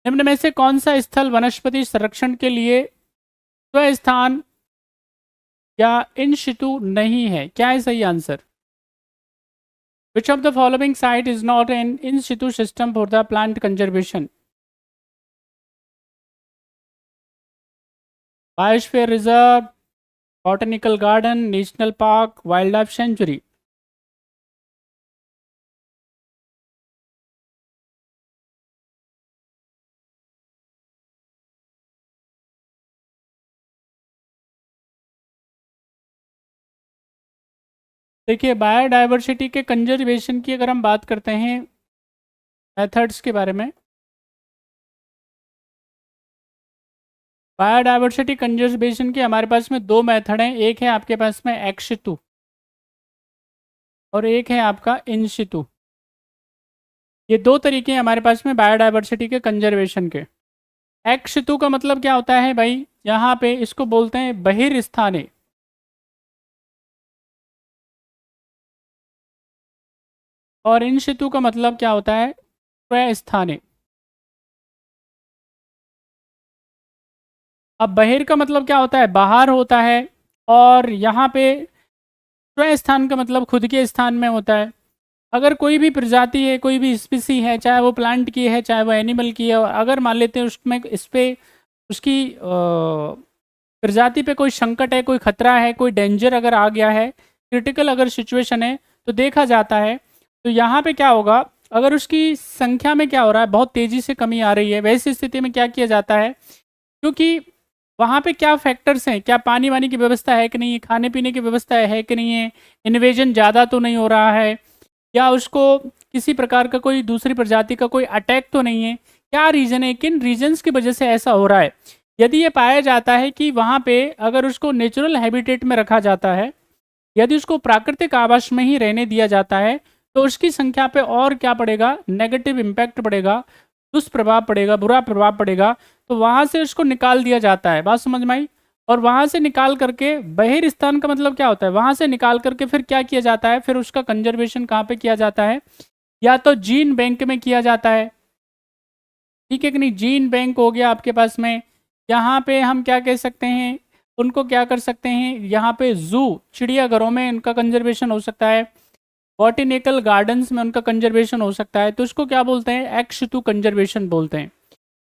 निम्न में से कौन सा स्थल वनस्पति संरक्षण के लिए स्वस्थान या इन शितु नहीं है? क्या है सही answer? Which of the following site is not an in situ system for the plant conservation? Biosphere reserve, botanical garden, national park, wildlife sanctuary. देखिए, बायोडाइवर्सिटी के कंजर्वेशन की अगर हम बात करते हैं मेथड्स के बारे में, बायोडाइवर्सिटी कंजर्वेशन के हमारे पास में दो मेथड हैं। एक है आपके पास में एक्स शितु और एक है आपका इन शितु। ये दो तरीके हैं हमारे पास में बायोडाइवर्सिटी के कंजर्वेशन के। एक्स शितु का मतलब क्या होता है भाई? यहाँ पे इसको बोलते हैं बहिर्स्थाने। और इन शितु का मतलब क्या होता है? स्वस्थाने। अब बहिर का मतलब क्या होता है? बाहर होता है। और यहाँ पे स्वस्थान का मतलब खुद के स्थान में होता है। अगर कोई भी प्रजाति है, कोई भी स्पीसी है, चाहे वो प्लांट की है चाहे वो एनिमल की है, और अगर मान लेते हैं उसमें इस पे उसकी प्रजाति पे कोई संकट है, कोई खतरा है, कोई डेंजर अगर आ गया है, क्रिटिकल अगर सिचुएशन है, तो देखा जाता है तो यहाँ पे क्या होगा? अगर उसकी संख्या में क्या हो रहा है, बहुत तेज़ी से कमी आ रही है, वैसी स्थिति में क्या किया जाता है? क्योंकि वहाँ पे क्या फैक्टर्स हैं, क्या पानी वानी की व्यवस्था है कि नहीं है, खाने पीने की व्यवस्था है कि नहीं है, इन्वेजन ज़्यादा तो नहीं हो रहा है, या उसको किसी प्रकार का कोई दूसरी प्रजाति का कोई अटैक तो नहीं है, क्या रीज़न है, किन रीजन्स की वजह से ऐसा हो रहा है। यदि ये पाया जाता है कि वहाँ पे अगर उसको नेचुरल हैबिटेट में रखा जाता है, यदि उसको प्राकृतिक आवास में ही रहने दिया जाता है, तो उसकी संख्या पे और क्या पड़ेगा? नेगेटिव इम्पैक्ट पड़ेगा, दुष्प्रभाव पड़ेगा, बुरा प्रभाव पड़ेगा। तो वहाँ से उसको निकाल दिया जाता है। बात समझ में आई? और वहाँ से निकाल करके बहिर्स्थान का मतलब क्या होता है? वहाँ से निकाल करके फिर क्या किया जाता है? फिर उसका कंजर्वेशन कहाँ पे किया जाता है? या तो जीन बैंक में किया जाता है, ठीक है कि नहीं? जीन बैंक हो गया आपके पास में। यहाँ पे हम क्या कह सकते हैं? उनको क्या कर सकते हैं? यहाँ पे जू, चिड़ियाघरों में उनका कंजर्वेशन हो सकता है, बॉटेनिकल गार्डन्स में उनका कंजर्वेशन हो सकता है। तो उसको क्या बोलते हैं? एक्स शितु कंजर्वेशन बोलते हैं।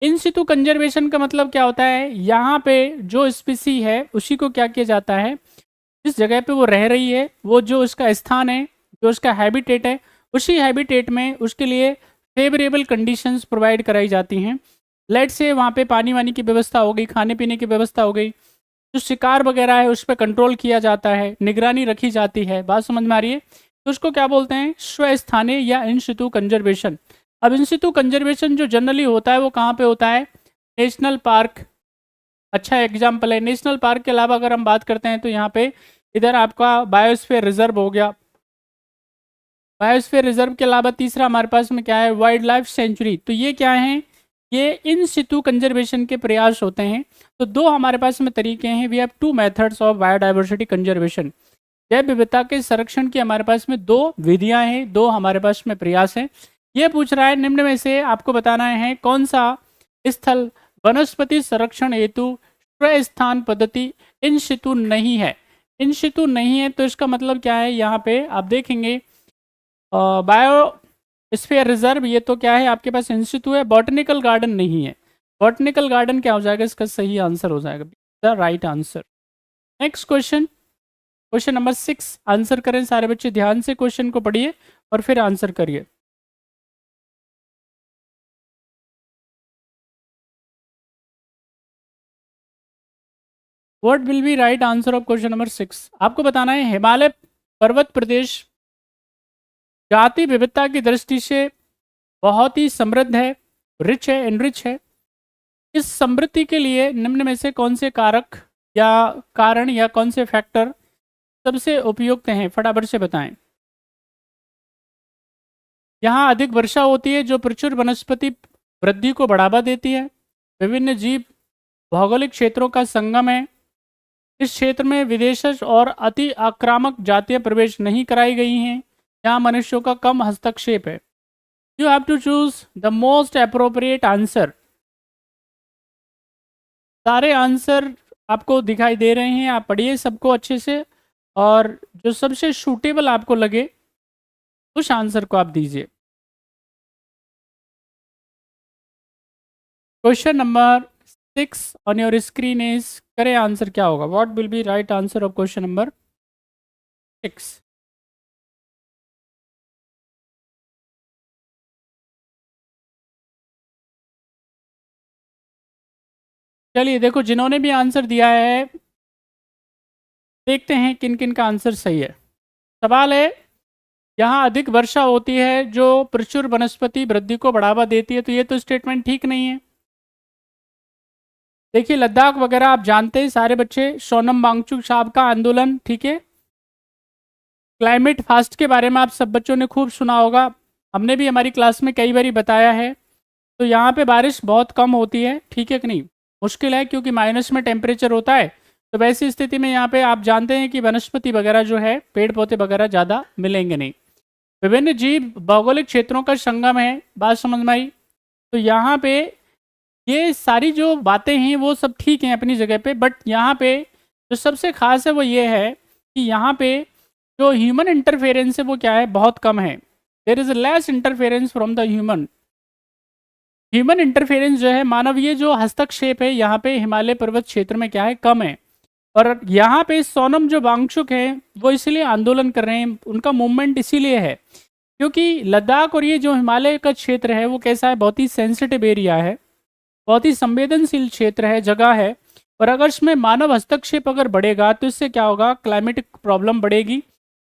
इन सितु कंजर्वेशन का मतलब क्या होता है? यहाँ पे जो स्पीसी है उसी को क्या किया जाता है, जिस जगह पे वो रह रही है, वो जो उसका स्थान है, जो उसका हैबिटेट है, उसी हैबिटेट में उसके लिए फेवरेबल कंडीशंस प्रोवाइड कराई जाती हैं। लेट से वहाँ पे पानी वानी की व्यवस्था हो गई, खाने पीने की व्यवस्था हो गई, जो शिकार वगैरह है उस पर कंट्रोल किया जाता है, निगरानी रखी जाती है। बात समझ में आ रही है? तो उसको क्या बोलते हैं? स्वस्थानीय या इन सितु कंजर्वेशन। अब इन सितु कंजर्वेशन जो जनरली होता है वो कहाँ पे होता है? नेशनल पार्क अच्छा एग्जाम्पल है। नेशनल पार्क के अलावा अगर हम बात करते हैं तो यहाँ पे इधर आपका बायोस्फीयर रिजर्व हो गया। बायोस्फीयर रिजर्व के अलावा तीसरा हमारे पास में क्या है? Wild life sanctuary. तो ये क्या है? ये इन सितु कंजर्वेशन के प्रयास होते हैं। तो दो हमारे पास में तरीके हैं। We have two methods of biodiversity conservation. जैव विविधता के संरक्षण की हमारे पास में दो विधियां हैं, दो हमारे पास में प्रयास हैं। ये पूछ रहा है निम्न में से आपको बताना है कौन सा स्थल वनस्पति संरक्षण हेतु स्वस्थान पद्धति इन सितु नहीं है। इन सितु नहीं है तो इसका मतलब क्या है? यहाँ पे आप देखेंगे बायोस्फीयर रिजर्व, ये तो क्या है आपके पास? इन सितु है। बॉटनिकल गार्डन नहीं है। बॉटनिकल गार्डन क्या हो जाएगा? इसका सही आंसर हो जाएगा the right answer. Next question, question number 6 answer करें सारे बच्चे। ध्यान से क्वेश्चन को पढ़िए और फिर आंसर करिए। What will be right answer of question number 6? आपको बताना है हिमालय पर्वत प्रदेश जाति विविधता की दृष्टि से बहुत ही समृद्ध है, रिच है, एनरिच है। इस समृद्धि के लिए निम्न में से कौन से कारक या कारण या कौन से फैक्टर सबसे उपयुक्त हैं? फटाफट से बताएं। यहाँ अधिक वर्षा होती है जो प्रचुर वनस्पति वृद्धि को बढ़ावा देती है। विभिन्न जीव भौगोलिक क्षेत्रों का संगम है। इस क्षेत्र में विदेशज और अति आक्रामक जातियां प्रवेश नहीं कराई गई हैं। यहाँ मनुष्यों का कम हस्तक्षेप है। You have to choose the most appropriate answer. सारे आंसर आपको दिखाई दे रहे हैं, आप पढ़िए सबको अच्छे से, और जो सबसे सूटेबल आपको लगे उस आंसर को आप दीजिए। Question number 6 on your screen is, करें आंसर क्या होगा, what will be right answer of question number 6। चलिए देखो, जिन्होंने भी आंसर दिया है देखते हैं किन किन का आंसर सही है। सवाल है, यहाँ अधिक वर्षा होती है जो प्रचुर वनस्पति वृद्धि को बढ़ावा देती है, तो ये तो स्टेटमेंट ठीक नहीं है। देखिए लद्दाख वगैरह आप जानते हैं सारे बच्चे, सोनम वांगचुक साहब का आंदोलन, ठीक है। क्लाइमेट फास्ट के बारे में आप सब बच्चों ने खूब सुना होगा, हमने भी हमारी क्लास में कई बार बताया है। तो यहाँ पे बारिश बहुत कम होती है, ठीक है कि नहीं, मुश्किल है क्योंकि माइनस में टेम्परेचर होता है। तो वैसी स्थिति में यहाँ पे आप जानते हैं कि वनस्पति वगैरह जो है, पेड़ पौधे वगैरह ज़्यादा मिलेंगे नहीं। विभिन्न जीव भौगोलिक क्षेत्रों का संगम है, बात समझ में आई। तो यहाँ पे ये सारी जो बातें हैं वो सब ठीक हैं अपनी जगह पे, बट यहाँ पे जो सबसे खास है वो ये है कि यहाँ पे जो ह्यूमन इंटरफेरेंस है वो क्या है, बहुत कम है। There is less interference from the human. Human interference जो है, मानवीय जो हस्तक्षेप है यहाँ पे हिमालय पर्वत क्षेत्र में क्या है, कम है। और यहाँ पे सोनम जो वांगचुक हैं वो इसलिए आंदोलन कर रहे हैं, उनका मूवमेंट इसीलिए है क्योंकि लद्दाख और ये जो हिमालय का क्षेत्र है वो कैसा है, बहुत ही सेंसिटिव एरिया है, बहुत ही संवेदनशील क्षेत्र है, जगह है। और अगर इसमें मानव हस्तक्षेप अगर बढ़ेगा तो इससे क्या होगा, क्लाइमेटिक प्रॉब्लम बढ़ेगी,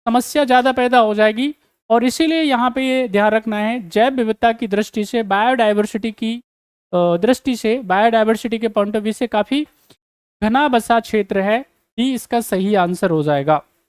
समस्या ज़्यादा पैदा हो जाएगी। और इसीलिए यहाँ पे ये ध्यान रखना है, जैव विविधता की दृष्टि से, बायोडाइवर्सिटी की दृष्टि से, बायोडाइवर्सिटी के पॉइंट ऑफ व्यू से काफ़ी घना बसा क्षेत्र है, ही इसका सही आंसर हो जाएगा।